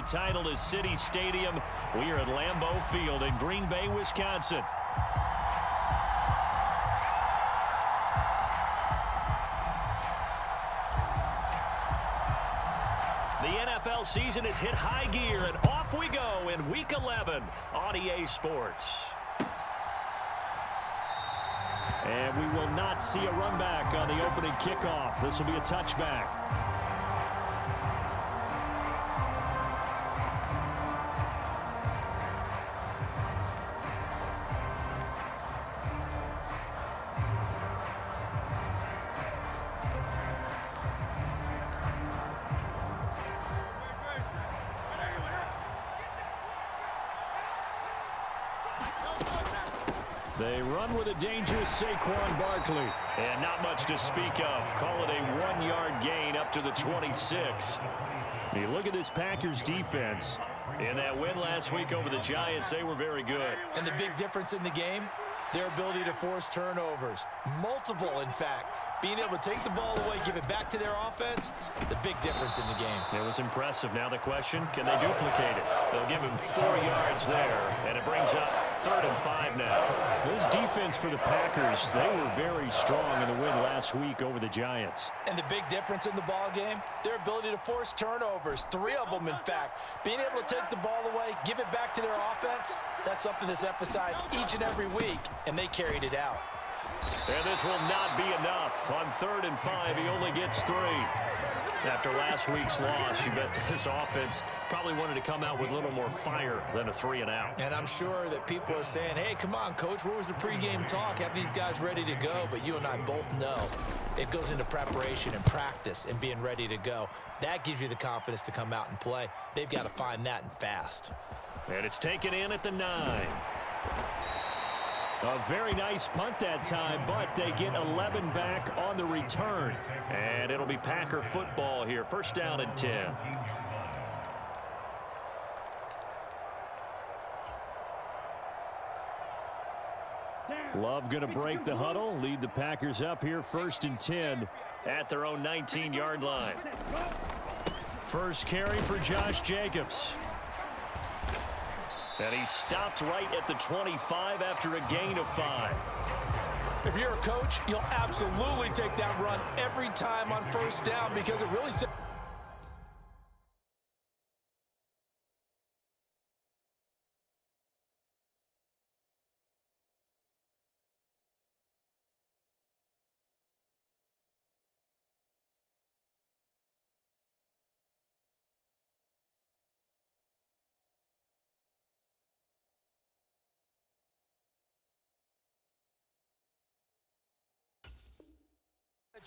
title to City Stadium. We are at Lambeau Field in Green Bay, Wisconsin. The NFL season has hit high gear, and off we go in Week 11 on EA Sports. And we will not see a run back on the opening kickoff. This will be a touchback. They run with a dangerous Saquon Barkley. And not much to speak of. Call it a 1-yard gain up to the 26. You look at this Packers defense. In that win last week over the Giants, they were very good. And the big difference in the game, their ability to force turnovers. Multiple, in fact. Being able to take the ball away, give it back to their offense, the big difference in the game. It was impressive. Now the question, can they duplicate it? They'll give him 4 yards there, and it brings up 3rd and 5 now. This defense for the Packers, they were very strong in the win last week over the Giants. And the big difference in the ball game, their ability to force turnovers. 3 of them, in fact. Being able to take the ball away, give it back to their offense, that's something that's emphasized each and every week, and they carried it out. And this will not be enough. On 3rd and 5, he only gets 3. After last week's loss, you bet this offense probably wanted to come out with a little more fire than a 3-and-out. And I'm sure that people are saying, hey, come on, Coach, where was the pregame talk? Have these guys ready to go? But you and I both know it goes into preparation and practice and being ready to go. That gives you the confidence to come out and play. They've got to find that and fast. And it's taken in at the 9. A very nice punt that time, but they get 11 back on the return. And it'll be Packer football here. 1st down and 10. Love going to break the huddle, lead the Packers up here 1st and 10 at their own 19-yard line. First carry for Josh Jacobs. And he stopped right at the 25 after a gain of 5. If you're a coach, you'll absolutely take that run every time on 1st down because it really sets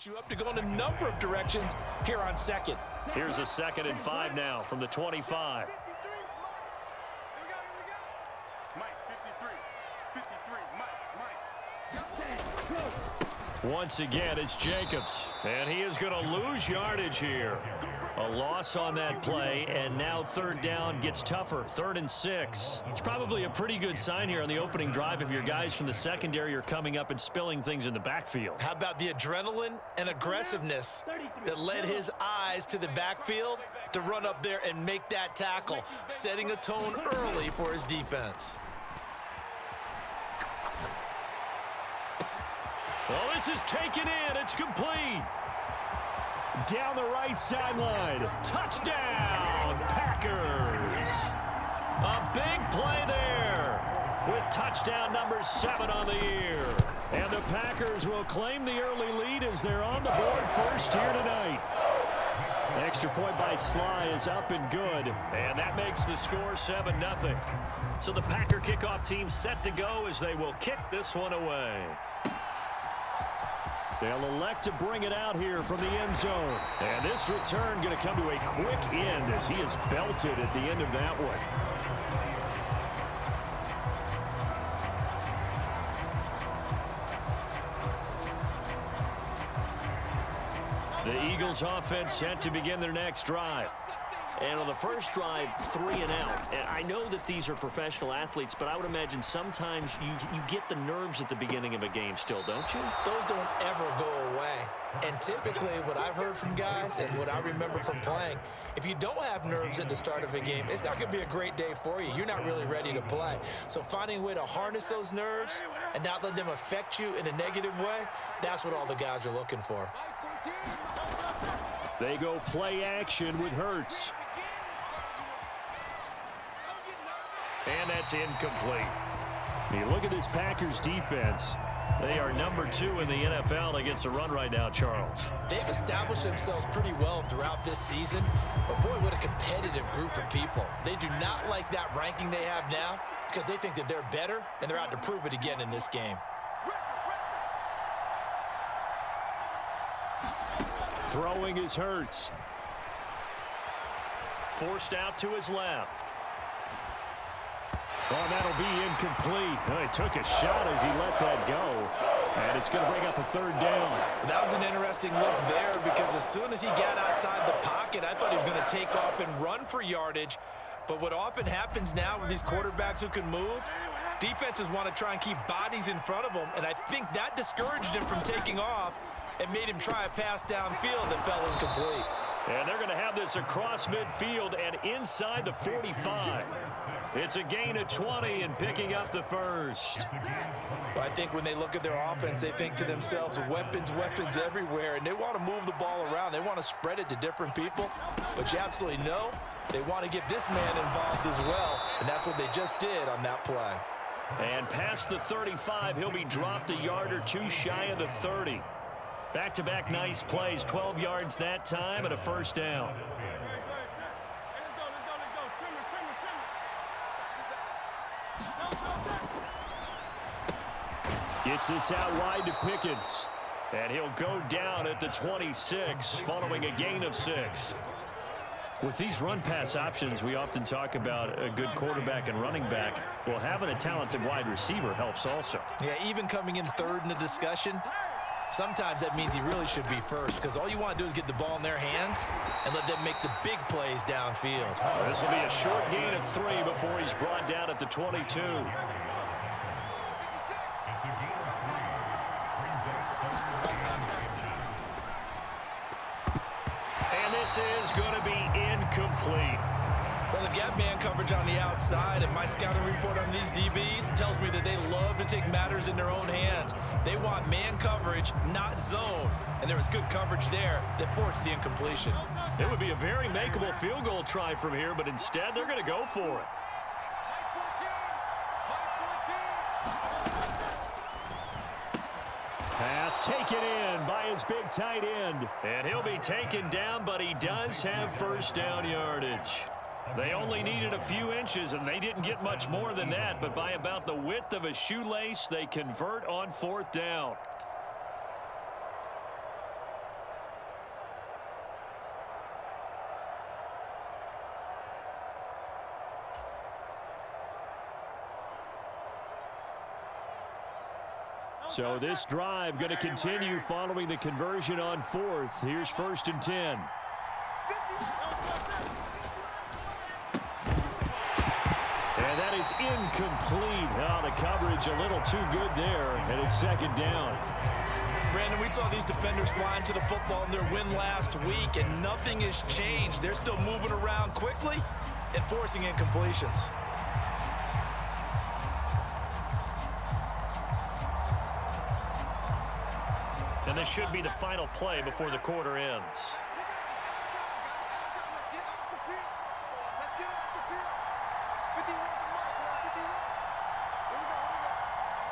you up to go in a number of directions here on 2nd. Here's a 2nd and 5 now from the 25. Once again, it's Jacobs, and he is going to lose yardage here. A loss on that play, and now 3rd down gets tougher. 3rd and 6. It's probably a pretty good sign here on the opening drive if your guys from the secondary are coming up and spilling things in the backfield. How about the adrenaline and aggressiveness that led his eyes to the backfield to run up there and make that tackle, setting a tone early for his defense. Well, this is taken in. It's complete. Down the right sideline. Touchdown, Packers. A big play there with touchdown number 7 on the year. And the Packers will claim the early lead as they're on the board first here tonight. Extra point by Sly is up and good. And that makes the score 7-0. So the Packer kickoff team set to go as they will kick this one away. They'll elect to bring it out here from the end zone. And this return going to come to a quick end as he is belted at the end of that one. The Eagles offense set to begin their next drive. And on the first drive, 3 and out. And I know that these are professional athletes, but I would imagine sometimes you get the nerves at the beginning of a game still, don't you? Those don't ever go away. And typically what I've heard from guys and what I remember from playing, if you don't have nerves at the start of a game, it's not going to be a great day for you. You're not really ready to play. So finding a way to harness those nerves and not let them affect you in a negative way, that's what all the guys are looking for. They go play action with Hurts. And that's incomplete. You look at this Packers defense. They are number 2 in the NFL against the run right now, Charles. They've established themselves pretty well throughout this season. But, boy, what a competitive group of people. They do not like that ranking they have now because they think that they're better, and they're out to prove it again in this game. Throwing is Hurts. Forced out to his left. Oh, that'll be incomplete. Oh, he took a shot as he let that go. And it's going to bring up a 3rd down. That was an interesting look there because as soon as he got outside the pocket, I thought he was going to take off and run for yardage. But what often happens now with these quarterbacks who can move, defenses want to try and keep bodies in front of them. And I think that discouraged him from taking off and made him try a pass downfield that fell incomplete. And they're going to have this across midfield and inside the 45. It's a gain of 20 and picking up the first. Well, I think when they look at their offense, they think to themselves, weapons, weapons everywhere, and they want to move the ball around. They want to spread it to different people, but you absolutely know they want to get this man involved as well, and that's what they just did on that play. And past the 35, he'll be dropped a yard or 2 shy of the 30. Back-to-back nice plays, 12 yards that time and a 1st down. Gets this out wide to Pickens. And he'll go down at the 26 following a gain of 6. With these run-pass options, we often talk about a good quarterback and running back. Well, having a talented wide receiver helps also. Yeah, even coming in 3rd in the discussion, sometimes that means he really should be first because all you want to do is get the ball in their hands and let them make the big plays downfield. This will be a short gain of 3 before he's brought down at the 22. And this is going to be incomplete. Well, they've got man coverage on the outside, and my scouting report on these DBs tells me that they love to take matters in their own hands. They want man coverage, not zone. And there was good coverage there that forced the incompletion. It would be a very makeable field goal try from here, but instead they're going to go for it. Pass taken in by his big tight end. And he'll be taken down, but he does have 1st down yardage. They only needed a few inches, and they didn't get much more than that, but by about the width of a shoelace, they convert on 4th down. So this drive going to continue following the conversion on 4th. Here's 1st and 10. And that is incomplete. Oh, the coverage a little too good there, and it's 2nd down. Brandon, we saw these defenders flying to the football in their win last week, and nothing has changed. They're still moving around quickly and forcing incompletions. And this should be the final play before the quarter ends.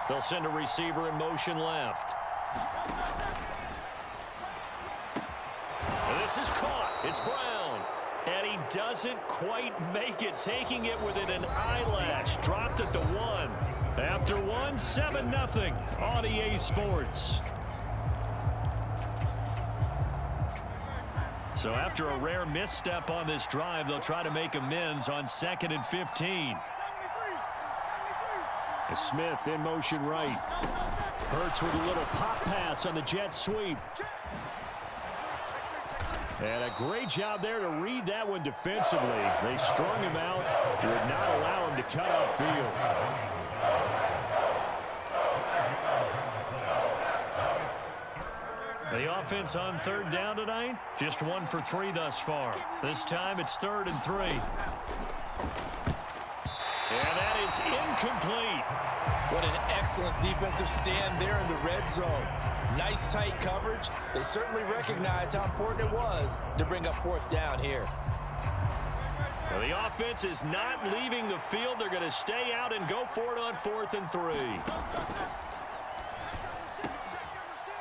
They'll send a receiver in motion left. And this is caught. It's Brown. And he doesn't quite make it, taking it within an eyelash. Dropped at the 1. After 1, 7-0 on EA Sports. So after a rare misstep on this drive, they'll try to make amends on 2nd and 15. Smith in motion right. Hurts with a little pop pass on the jet sweep. And a great job there to read that one defensively. They strung him out, would not allow him to cut upfield. The offense on third down tonight, just 1 for 3 thus far. This time it's 3rd and 3. And that is incomplete. What an excellent defensive stand there in the red zone. Nice tight coverage. They certainly recognized how important it was to bring up 4th down here. Well, the offense is not leaving the field. They're going to stay out and go for it on 4th and 3.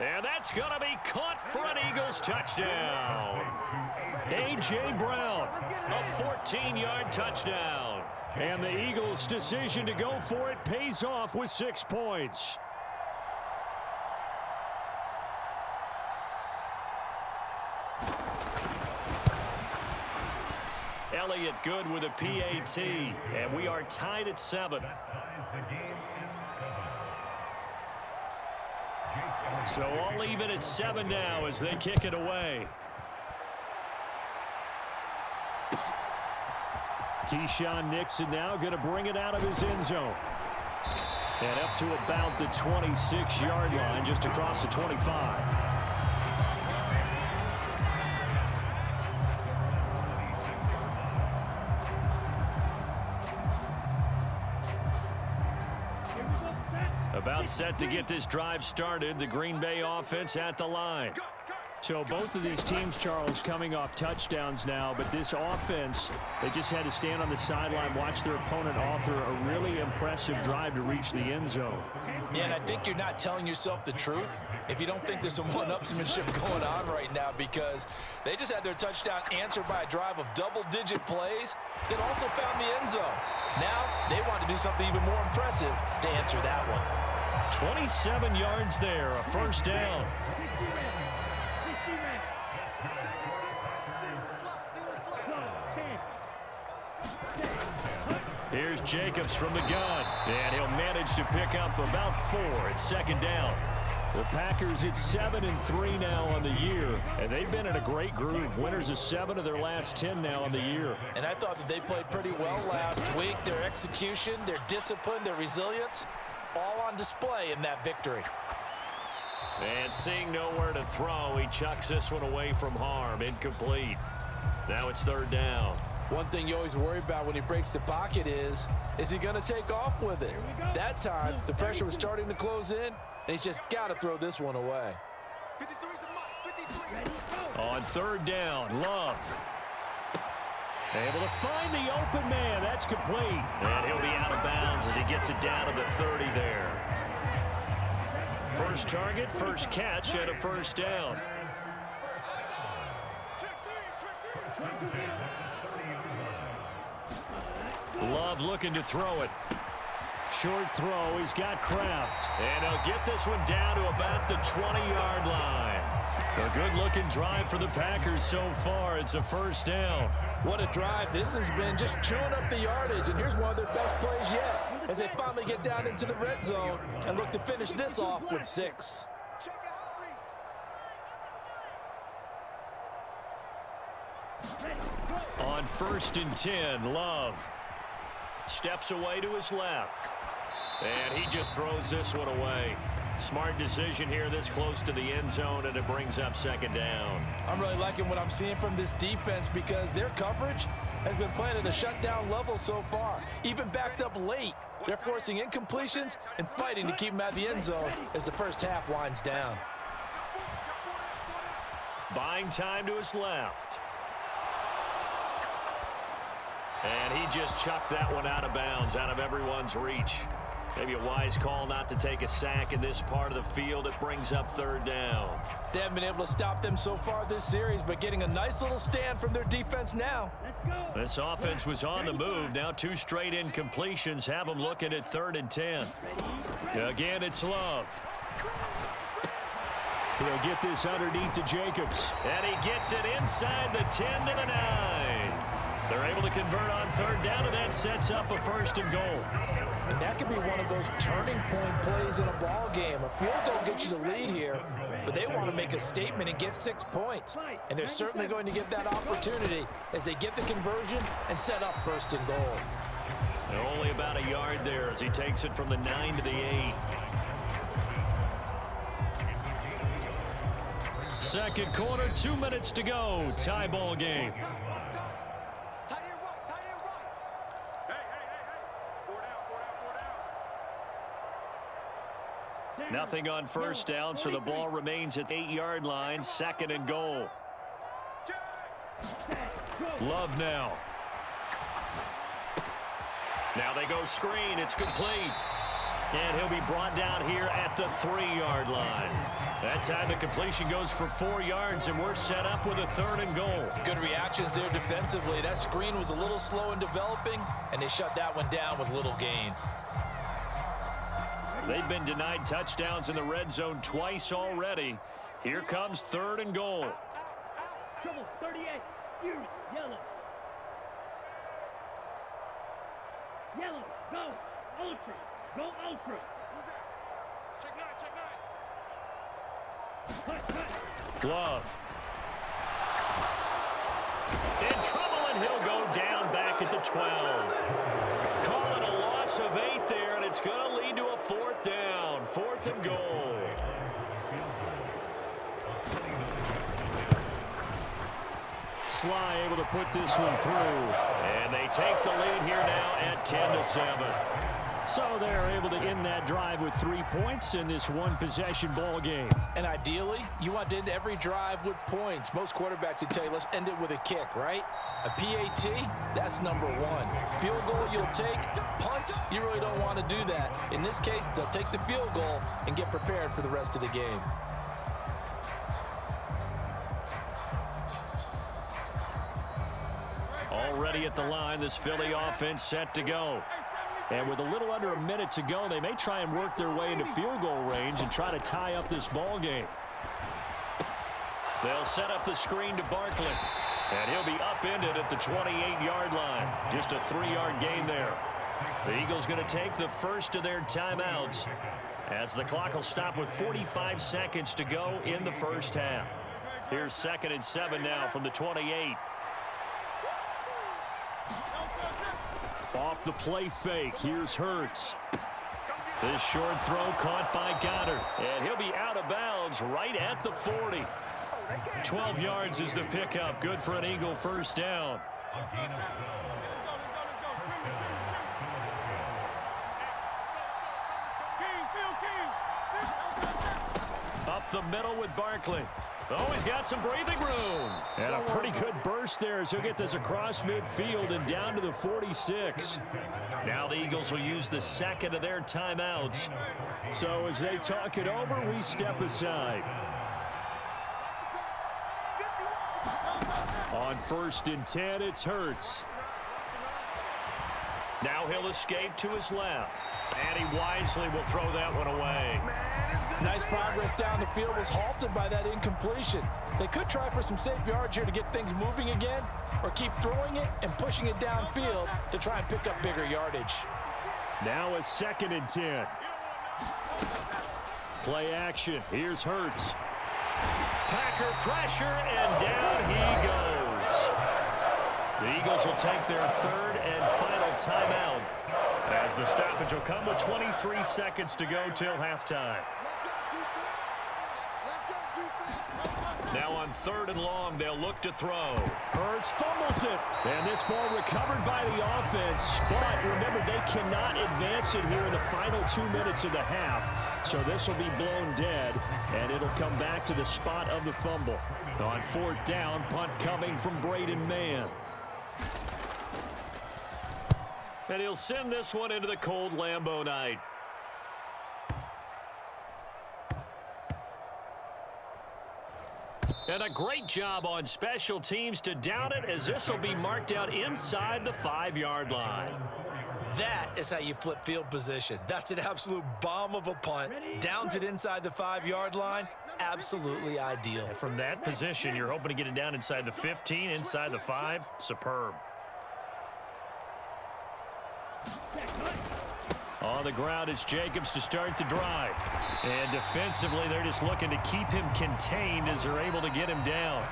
And that's going to be caught for an Eagles touchdown. A.J. Brown, a 14-yard touchdown. And the Eagles' decision to go for it pays off with 6 points. Elliott good with a PAT, and we are tied at 7. So I'll leave it at 7 now as they kick it away. Keyshawn Nixon now going to bring it out of his end zone. And up to about the 26-yard line, just across the 25. About set to get this drive started. The Green Bay offense at the line. So both of these teams, Charles, coming off touchdowns now, but this offense, they just had to stand on the sideline, watch their opponent author a really impressive drive to reach the end zone. Yeah, and I think you're not telling yourself the truth if you don't think there's some one-upsmanship going on right now, because they just had their touchdown answered by a drive of double-digit plays that also found the end zone. Now they want to do something even more impressive to answer that one. 27 yards there, a 1st down. Here's Jacobs from the gun, and he'll manage to pick up about 4 at 2nd down. The Packers at 7 and 3 now on the year, and they've been in a great groove. Winners of 7 of their last 10 now on the year. And I thought that they played pretty well last week. Their execution, their discipline, their resilience, all on display in that victory. And seeing nowhere to throw, he chucks this one away from harm. Incomplete. Now it's 3rd down. One thing you always worry about when he breaks the pocket is he going to take off with it? That time, the pressure was starting to close in, and he's just got to throw this one away. On 3rd down, Love. Able to find the open man. That's complete. And he'll be out of bounds as he gets it down to the 30 there. First target, first catch, and a 1st down. Love looking to throw it. Short throw. He's got Kraft. And he'll get this one down to about the 20-yard line. A good-looking drive for the Packers so far. It's a 1st down. What a drive. This has been just chewing up the yardage, and here's one of their best plays yet as they finally get down into the red zone and look to finish this off with 6. On 1st and 10, Love steps away to his left. And he just throws this one away. Smart decision here this close to the end zone, and it brings up 2nd down. I'm really liking what I'm seeing from this defense because their coverage has been playing at a shutdown level so far. Even backed up late, they're forcing incompletions and fighting to keep them at the end zone as the first half winds down. Buying time to his left. And he just chucked that one out of bounds, out of everyone's reach. Maybe a wise call not to take a sack in this part of the field. It brings up 3rd down. They haven't been able to stop them so far this series, but getting a nice little stand from their defense now. This offense was on the move. Now 2 straight incompletions have them looking at 3rd and 10. Again, it's Love. He'll get this underneath to Jacobs. And he gets it inside the 10 to the 9. They're able to convert on third down, and that sets up a 1st and goal. And that could be one of those turning point plays in a ball game. A field goal gets you the lead here, but they want to make a statement and get 6 points. And they're certainly going to get that opportunity as they get the conversion and set up 1st and goal. They're only about a yard there as he takes it from the 9 to the 8. Second quarter, 2 minutes to go. Tie ball game. Nothing on 1st down, so the ball remains at the 8-yard line. 2nd and goal. Love now. Now they go screen. It's complete. And he'll be brought down here at the 3-yard line. That time the completion goes for 4 yards, and we're set up with a 3rd and goal. Good reactions there defensively. That screen was a little slow in developing, and they shut that one down with little gain. They've been denied touchdowns in the red zone twice already. Here comes 3rd and goal. Trouble, 38, yellow. Yellow, go, ultra, go ultra. Who's that? Check 9, check 9. Cut. Glove. In trouble, and he'll go down back at the 12. Call it a loss of 8 there, and it's going to lead to a 4th down. 4th and goal. Sly able to put this one through. And they take the lead here now at 10-7. So they're able to end that drive with 3 points in this one-possession ball game. And ideally, you want to end every drive with points. Most quarterbacks would tell you, let's end it with a kick, right? A PAT, that's number 1. Field goal you'll take. Punts, you really don't want to do that. In this case, they'll take the field goal and get prepared for the rest of the game. Already at the line, this Philly offense set to go. And with a little under a minute to go, they may try and work their way into field goal range and try to tie up this ball game. They'll set up the screen to Barkley. And he'll be upended at the 28-yard line. Just a 3-yard gain there. The Eagles going to take the first of their timeouts as the clock will stop with 45 seconds to go in the first half. Here's 2nd and 7 now from the 28. Off the play fake. Here's Hurts. This short throw caught by Goddard. And he'll be out of bounds right at the 40. 12 yards is the pickup. Good for an Eagle 1st down. Up the middle with Barkley. Oh, he's got some breathing room. And a pretty good burst there as he'll get this across midfield and down to the 46. Now the Eagles will use the 2nd of their timeouts. So as they talk it over, we step aside. On 1st and 10, it's Hurts. Now he'll escape to his left. And he wisely will throw that one away. Nice progress down the field was halted by that incompletion. They could try for some safe yards here to get things moving again, or keep throwing it and pushing it downfield to try and pick up bigger yardage. Now a 2nd and 10. Play action. Here's Hurts. Packer pressure, and down he goes. The Eagles will take their 3rd and final timeout as the stoppage will come with 23 seconds to go till halftime. Now on 3rd and long, they'll look to throw. Hurts fumbles it. And this ball recovered by the offense. But remember, they cannot advance it here in the final 2 minutes of the half. So this will be blown dead, and it'll come back to the spot of the fumble. On 4th down, punt coming from Braden Mann. And he'll send this one into the cold Lambeau night. And a great job on special teams to down it, as this will be marked out inside the 5-yard line. That is how you flip field position. That's an absolute bomb of a punt. Downs it inside the 5-yard line. Absolutely ideal. From that position, you're hoping to get it down inside the 15, inside the 5. Superb. On the ground, it's Jacobs to start the drive. And defensively, they're just looking to keep him contained as they're able to get him down.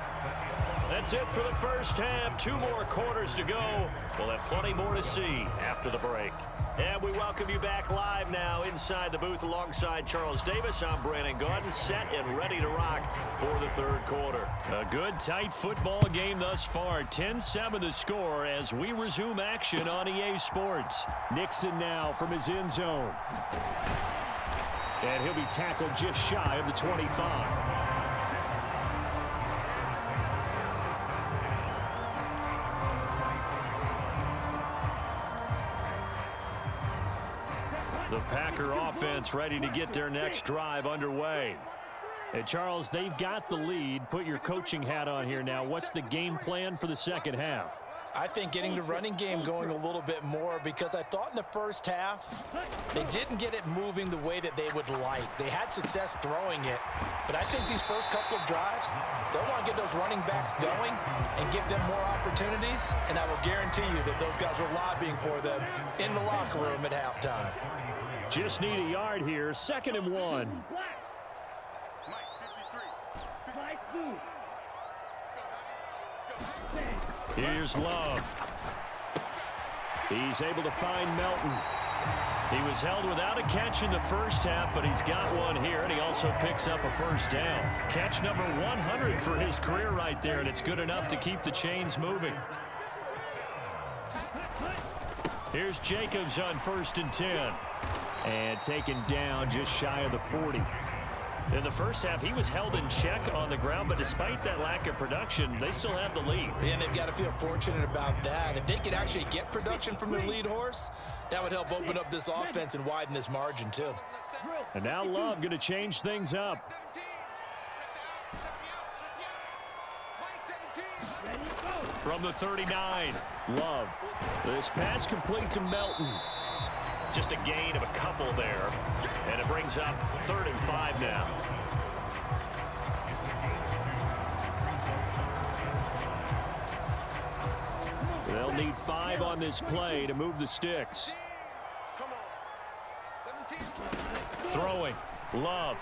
That's it for the first half. 2 more quarters to go. We'll have plenty more to see after the break. And we welcome you back live now inside the booth alongside Charles Davis. I'm Brandon Gaudin, set and ready to rock for the third quarter. A good, tight football game thus far. 10-7 the score as we resume action on EA Sports. Nixon now from his end zone. And he'll be tackled just shy of the 25. The Packer offense ready to get their next drive underway. And Charles, they've got the lead. Put your coaching hat on here now. What's the game plan for the second half? I think getting the running game going a little bit more, because I thought in the first half they didn't get it moving the way that they would like. They had success throwing it, but I think these first couple of drives, they'll want to get those running backs going and give them more opportunities, and I will guarantee you that those guys were lobbying for them in the locker room at halftime. Just need a yard here. 2nd and 1. Here's Love. He's able to find Melton. He was held without a catch in the first half, but he's got one here, and he also picks up a first down. Catch number 100 for his career right there, and it's good enough to keep the chains moving. Here's Jacobs on 1st and 10. And taken down just shy of the 40. In the first half, he was held in check on the ground, but despite that lack of production, they still have the lead. And they've got to feel fortunate about that. If they could actually get production from their lead horse, that would help open up this offense and widen this margin too. And now Love going to change things up. From the 39, Love. This pass complete to Melton. Just a gain of a couple there. And it brings up 3rd and 5 now. They'll need 5 on this play to move the sticks. Throwing. Love.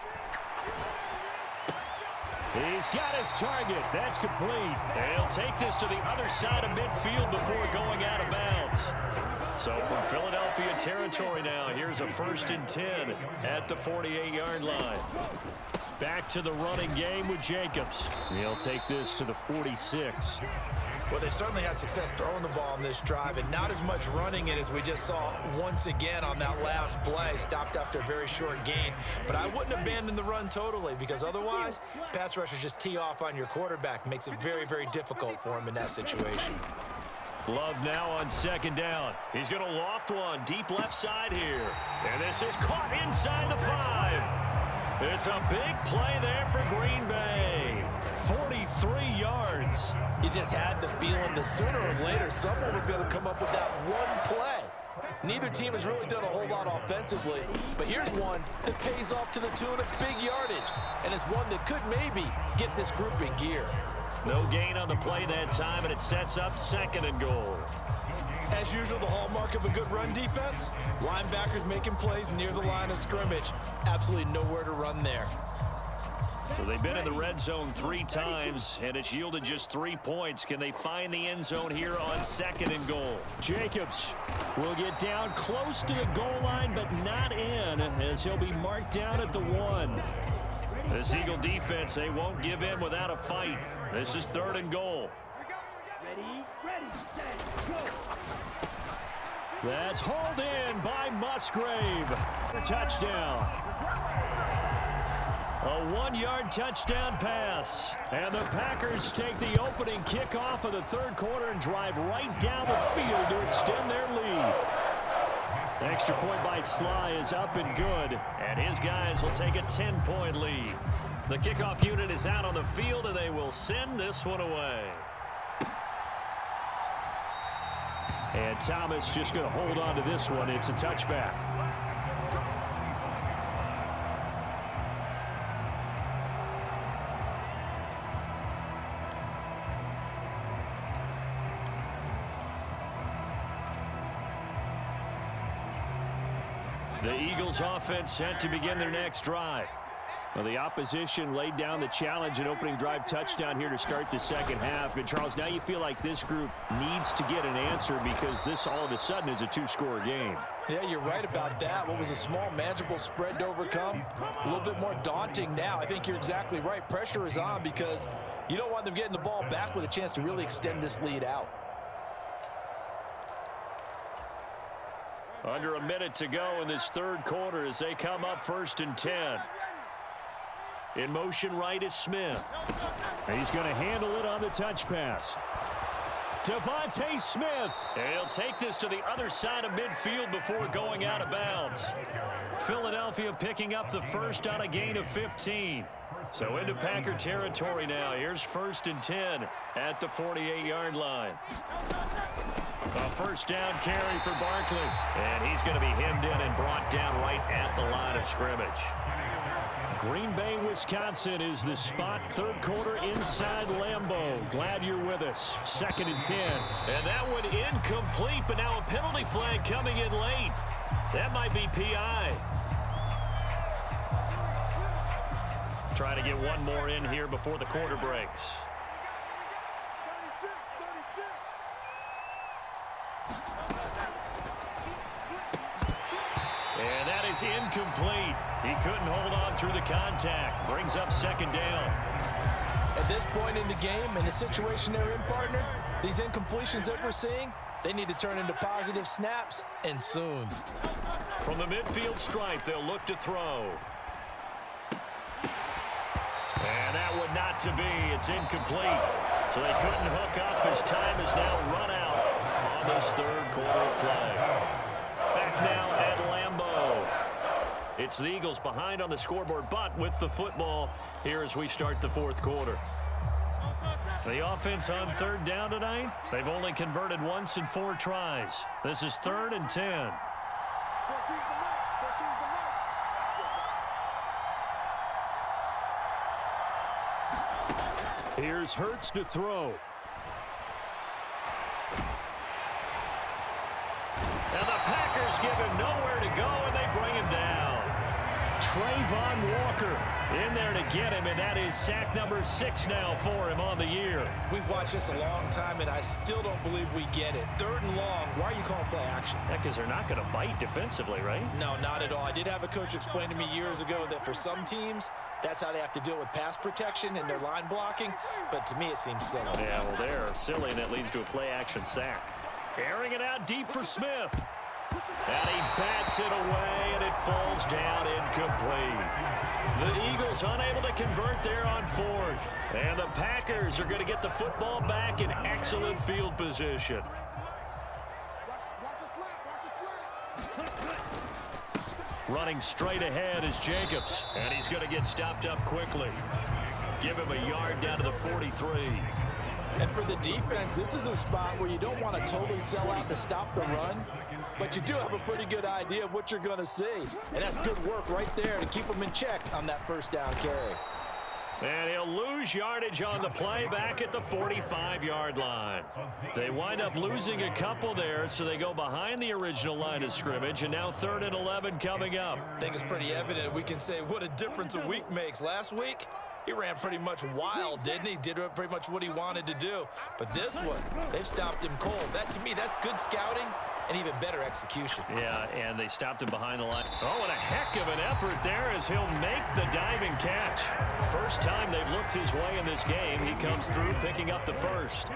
He's got his target. That's complete. They'll take this to the other side of midfield before going out of bounds. So from Philadelphia territory now, here's a 1st and 10 at the 48-yard line. Back to the running game with Jacobs. He'll take this to the 46. Well, they certainly had success throwing the ball on this drive, and not as much running it as we just saw once again on that last play. Stopped after a very short gain. But I wouldn't abandon the run totally, because otherwise, pass rushers just tee off on your quarterback. Makes it very, very difficult for him in that situation. Love now on 2nd down. He's going to loft one deep left side here. And this is caught inside the 5. It's a big play there for Green Bay. 43 yards. You just had the feeling that sooner or later someone was going to come up with that one play. Neither team has really done a whole lot offensively, but here's one that pays off to the tune of big yardage, and it's one that could maybe get this group in gear. No gain on the play that time, and it sets up 2nd and goal. As usual, the hallmark of a good run defense, linebackers making plays near the line of scrimmage. Absolutely nowhere to run there. So they've been in the red zone 3 times, and it's yielded just 3 points. Can they find the end zone here on 2nd and goal? Jacobs will get down close to the goal line, but not in, as he'll be marked down at the 1. This Eagle defense, they won't give in without a fight. This is 3rd and goal. Ready, set, go. That's hauled in by Musgrave. Touchdown. A 1-yard touchdown pass. And the Packers take the opening kickoff of the 3rd quarter and drive right down the field to extend their lead. Extra point by Sly is up and good, and his guys will take a 10-point lead. The kickoff unit is out on the field, and they will send this one away. And Thomas just going to hold on to this one. It's a touchback. The Eagles offense set to begin their next drive. Well, the opposition laid down the challenge and opening drive touchdown here to start the second half. And, Charles, now you feel like this group needs to get an answer because this all of a sudden is a two-score game. Yeah, you're right about that. What was a small, manageable spread to overcome, a little bit more daunting now. I think you're exactly right. Pressure is on because you don't want them getting the ball back with a chance to really extend this lead out. Under a minute to go in this third quarter as they come up 1st and 10. In motion right is Smith. He's going to handle it on the touch pass. Devontae Smith. And he'll take this to the other side of midfield before going out of bounds. Philadelphia picking up the first on a gain of 15. So into Packer territory now. Here's 1st and 10 at the 48-yard line. A first down carry for Barkley. And he's going to be hemmed in and brought down right at the line of scrimmage. Green Bay, Wisconsin is the spot. Third quarter inside Lambeau. Glad you're with us. 2nd and 10. And that one incomplete, but now a penalty flag coming in late. That might be PI. Trying to get one more in here before the quarter breaks. And that is incomplete. He couldn't hold on through the contact. Brings up 2nd down. At this point in the game, in the situation they're in, partner, these incompletions that we're seeing, they need to turn into positive snaps, and soon. From the midfield stripe, they'll look to throw. And that would not to be. It's incomplete. So they couldn't hook up as time is now run out on this third quarter of play. Back now at Lambeau. It's the Eagles behind on the scoreboard, but with the football here as we start the fourth quarter. The offense on 3rd down tonight, they've only converted once in 4 tries. This is 3rd and 10. Here's Hurts to throw. And the Packers give him nowhere to go, and they bring him down. Trayvon Walker in there to get him, and that is sack number 6 now for him on the year. We've watched this a long time, and I still don't believe we get it. 3rd and long, why are you calling play action? Yeah, because they're not going to bite defensively, right? No, not at all. I did have a coach explain to me years ago that for some teams, that's how they have to deal with pass protection and their line blocking, but to me it seems silly. Yeah, well, they're silly, and that leads to a play-action sack. Airing it out deep for Smith. And he bats it away, and it falls down incomplete. The Eagles unable to convert there on 4th. And the Packers are going to get the football back in excellent field position. Running straight ahead is Jacobs, and he's going to get stopped up quickly. Give him a yard down to the 43. And for the defense, this is a spot where you don't want to totally sell out to stop the run, but you do have a pretty good idea of what you're going to see. And that's good work right there to keep them in check on that first down carry. And he'll lose yardage on the play back at the 45-yard line. They wind up losing a couple there, so they go behind the original line of scrimmage, and now 3rd and 11 coming up. I think it's pretty evident. We can say what a difference a week makes. Last week, he ran pretty much wild, didn't he? Did pretty much what he wanted to do. But this one, they've stopped him cold. That, to me, that's good scouting and even better execution. Yeah, and they stopped him behind the line. Oh, and a heck of an effort there as he'll make the diving catch. First time they've looked his way in this game. He comes through picking up the first.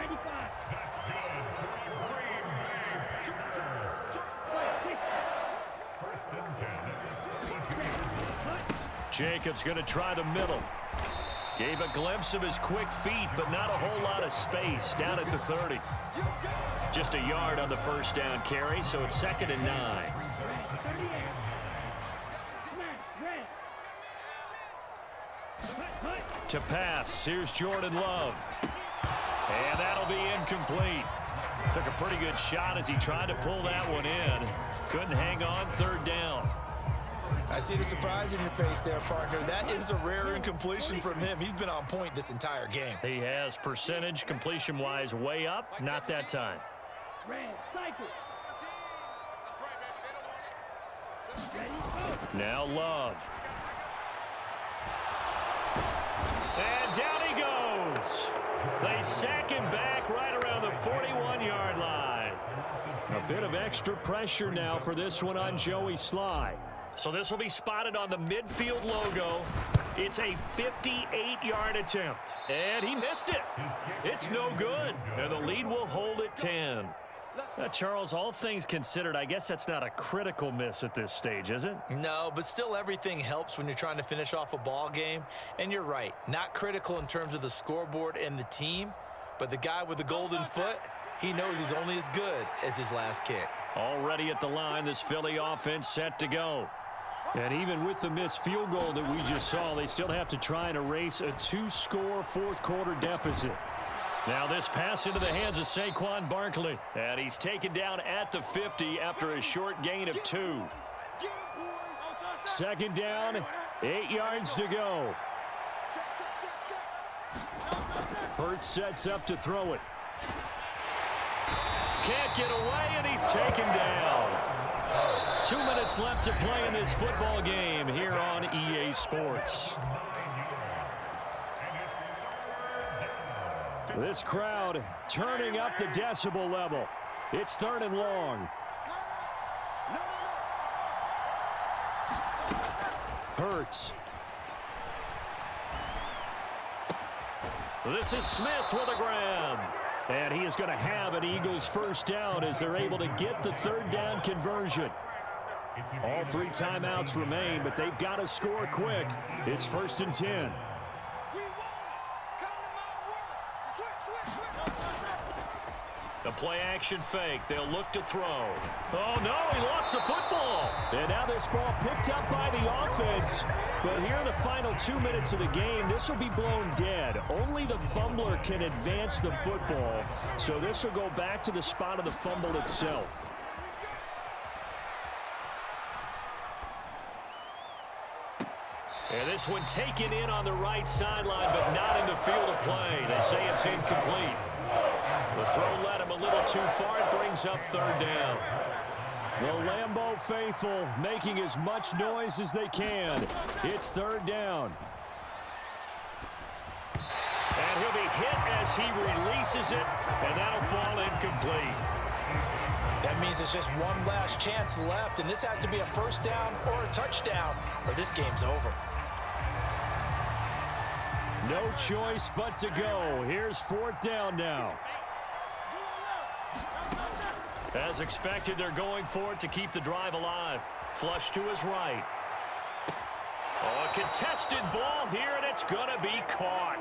Jacobs going to try the middle. Gave a glimpse of his quick feet, but not a whole lot of space down at the 30. Just a yard on the first down carry, so it's 2nd and 9. To pass, here's Jordan Love. And that'll be incomplete. Took a pretty good shot as he tried to pull that one in. Couldn't hang on, 3rd down. I see the surprise in your face there, partner. That is a rare incompletion from him. He's been on point this entire game. He has percentage completion-wise way up. Not that time. Red, cycle. Ready, Now Love. And down he goes. They sack him back right around the 41-yard line. A bit of extra pressure now for this one on Joey Sly. So this will be spotted on the midfield logo. It's a 58-yard attempt. And he missed it. It's no good. And the lead will hold at 10. Charles, all things considered, I guess that's not a critical miss at this stage, is it? No, but still everything helps when you're trying to finish off a ball game. And you're right, not critical in terms of the scoreboard and the team, but the guy with the golden foot, he knows he's only as good as his last kick. Already at the line, this Philly offense set to go. And even with the missed field goal that we just saw, they still have to try and erase a two-score fourth-quarter deficit. Now this pass into the hands of Saquon Barkley. And he's taken down at the 50 after a short gain of 2. Second down, 8 yards to go. Hurts sets up to throw it. Can't get away, and he's taken down. 2 minutes left to play in this football game here on EA Sports. This crowd turning up the decibel level. It's 3rd and long. Hurts. This is Smith with a grab. And he is going to have an Eagles first down as they're able to get the 3rd down conversion. All 3 timeouts remain, but they've got to score quick. It's 1st and 10. The play-action fake. They'll look to throw. Oh, no, he lost the football. And now this ball picked up by the offense. But here in the final 2 minutes of the game, this will be blown dead. Only the fumbler can advance the football. So this will go back to the spot of the fumble itself. And this one taken in on the right sideline, but not in the field of play. They say it's incomplete. The throw led him a little too far. It brings up 3rd down. The Lambeau faithful making as much noise as they can. It's 3rd down. And he'll be hit as he releases it, and that'll fall incomplete. That means it's just one last chance left, and this has to be a first down or a touchdown, or this game's over. No choice but to go. Here's 4th down now. As expected, they're going for it to keep the drive alive. Flush to his right. Oh, a contested ball here, and it's going to be caught.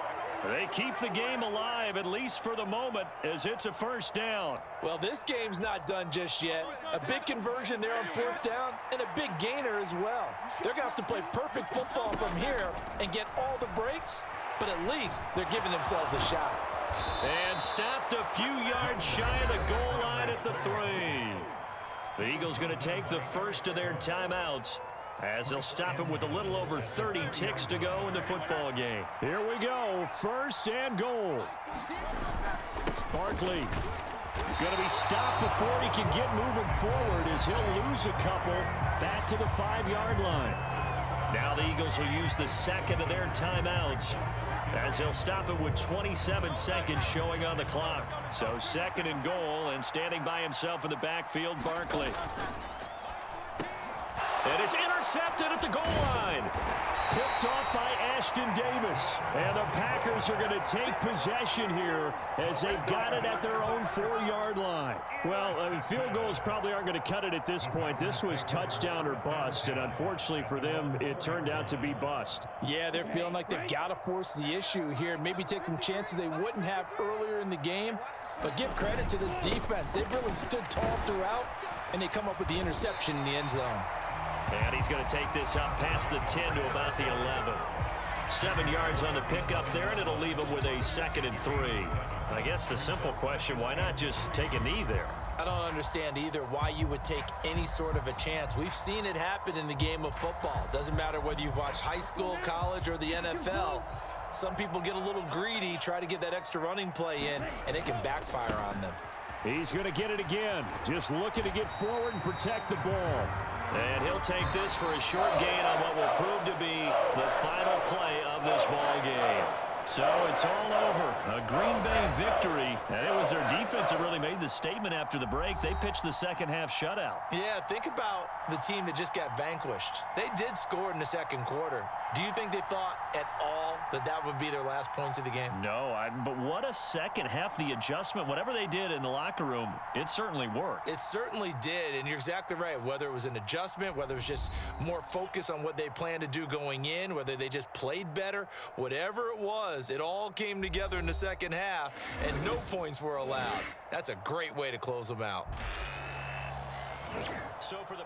They keep the game alive, at least for the moment, as it's a first down. Well, this game's not done just yet. A big conversion there on 4th down, and a big gainer as well. They're going to have to play perfect football from here and get all the breaks, but at least they're giving themselves a shot. And stopped a few yards shy of the goal line at the 3. The Eagles going to take the first of their timeouts as they'll stop it with a little over 30 ticks to go in the football game. Here we go, 1st and goal. Barkley going to be stopped before he can get moving forward as he'll lose a couple back to the 5-yard line. Now the Eagles will use the second of their timeouts as he'll stop it with 27 seconds showing on the clock. So 2nd and goal, and standing by himself in the backfield, Barkley. And it's intercepted at the goal line. Picked off by Ashton Davis. And the Packers are going to take possession here as they've got it at their own 4-yard line. Well, I mean, field goals probably aren't going to cut it at this point. This was touchdown or bust, and unfortunately for them, it turned out to be bust. Yeah, they're feeling like they've got to force the issue here. Maybe take some chances they wouldn't have earlier in the game. But give credit to this defense. They've really stood tall throughout, and they come up with the interception in the end zone. And he's going to take this up past the 10 to about the 11. 7 yards on the pickup there, and it'll leave him with a 2nd and 3. I guess the simple question, why not just take a knee there? I don't understand either why you would take any sort of a chance. We've seen it happen in the game of football. Doesn't matter whether you've watched high school, college, or the NFL. Some people get a little greedy, try to get that extra running play in, and it can backfire on them. He's going to get it again. Just looking to get forward and protect the ball. And he'll take this for a short gain on what will prove to be the final play of this ball game. So it's all over. A Green Bay victory. And it was their defense that really made the statement after the break. They pitched the second-half shutout. Yeah, think about the team that just got vanquished. They did score in the second quarter. Do you think they thought at all that that would be their last points of the game? No, but what a second half. The adjustment, whatever they did in the locker room, it certainly worked. It certainly did, and you're exactly right. Whether it was an adjustment, whether it was just more focus on what they planned to do going in, whether they just played better, whatever it was, it all came together in the second half, and no points were allowed. That's a great way to close them out. So for the